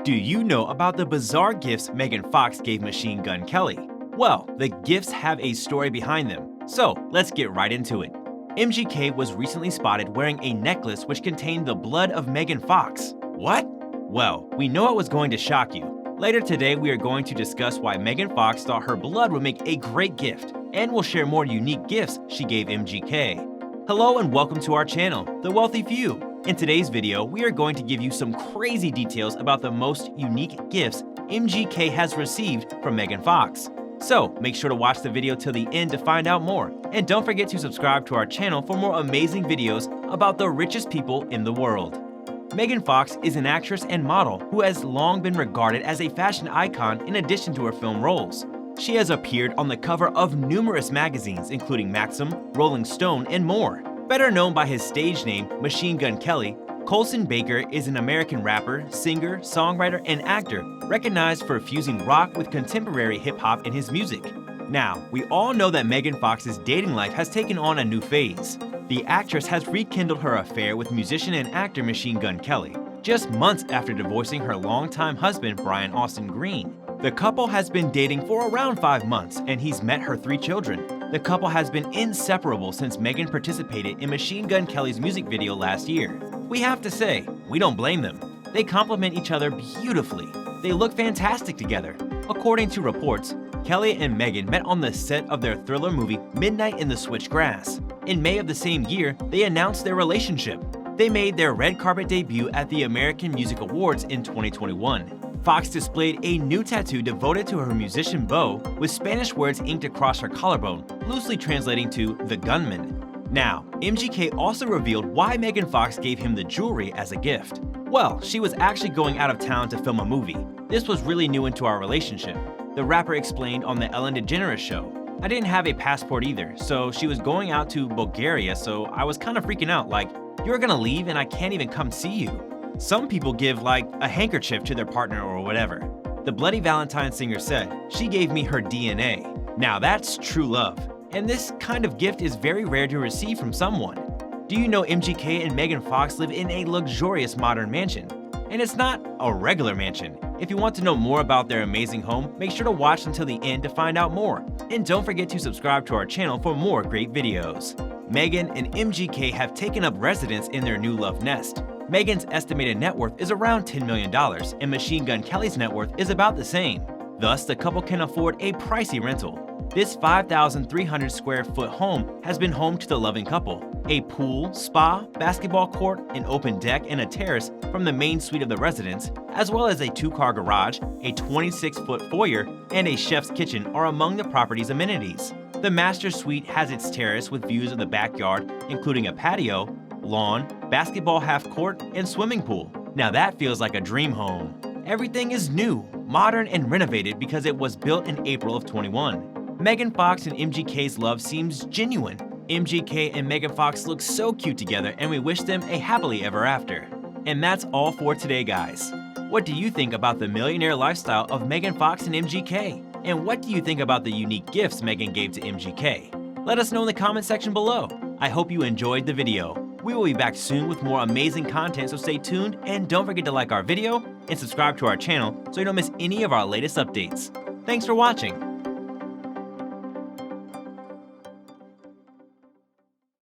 Do you know about the bizarre gifts Megan Fox gave Machine Gun Kelly? Well, the gifts have a story behind them, so let's get right into it. MGK was recently spotted wearing a necklace which contained the blood of Megan Fox. What? Well, we know it was going to shock you. Later today, we are going to discuss why Megan Fox thought her blood would make a great gift, and we'll share more unique gifts she gave MGK. Hello and welcome to our channel, The Wealthy Few. In today's video, we are going to give you some crazy details about the most unique gifts MGK has received from Megan Fox. So make sure to watch the video till the end to find out more. And don't forget to subscribe to our channel for more amazing videos about the richest people in the world. Megan Fox is an actress and model who has long been regarded as a fashion icon in addition to her film roles. She has appeared on the cover of numerous magazines including Maxim, Rolling Stone, and more. Better known by his stage name, Machine Gun Kelly, Colson Baker is an American rapper, singer, songwriter, and actor recognized for fusing rock with contemporary hip-hop in his music. Now, we all know that Megan Fox's dating life has taken on a new phase. The actress has rekindled her affair with musician and actor Machine Gun Kelly, just months after divorcing her longtime husband Brian Austin Green. The couple has been dating for around 5 months, and he's met her 3 children. The couple has been inseparable since Megan participated in Machine Gun Kelly's music video last year. We have to say, we don't blame them. They complement each other beautifully. They look fantastic together. According to reports, Kelly and Megan met on the set of their thriller movie Midnight in the Switchgrass. In May of the same year, they announced their relationship. They made their red carpet debut at the American Music Awards in 2021. Fox displayed a new tattoo devoted to her musician beau with Spanish words inked across her collarbone, loosely translating to "the gunman." Now, MGK also revealed why Megan Fox gave him the jewelry as a gift. Well, she was actually going out of town to film a movie. This was really new into our relationship. The rapper explained on the Ellen DeGeneres show. I didn't have a passport either, so she was going out to Bulgaria, so I was kind of freaking out like, you're gonna leave and I can't even come see you. Some people give like a handkerchief to their partner or whatever. The Bloody Valentine singer said, "She gave me her DNA." Now that's true love. And this kind of gift is very rare to receive from someone. Do you know MGK and Megan Fox live in a luxurious modern mansion? And it's not a regular mansion. If you want to know more about their amazing home, make sure to watch until the end to find out more. And don't forget to subscribe to our channel for more great videos. Megan and MGK have taken up residence in their new love nest. Megan's estimated net worth is around $10 million, and Machine Gun Kelly's net worth is about the same. Thus, the couple can afford a pricey rental. This 5,300 square foot home has been home to the loving couple. A pool, spa, basketball court, an open deck, and a terrace from the main suite of the residence, as well as a 2-car garage, a 26-foot foyer, and a chef's kitchen are among the property's amenities. The master suite has its terrace with views of the backyard, including a patio, lawn, basketball half-court, and swimming pool. Now that feels like a dream home. Everything is new, modern, and renovated because it was built in April of 21. Megan Fox and MGK's love seems genuine. MGK and Megan Fox look so cute together, and we wish them a happily ever after. And that's all for today, guys. What do you think about the millionaire lifestyle of Megan Fox and MGK? And what do you think about the unique gifts Megan gave to MGK? Let us know in the comment section below. I hope you enjoyed the video. We will be back soon with more amazing content, so stay tuned and don't forget to like our video and subscribe to our channel so you don't miss any of our latest updates. Thanks for watching.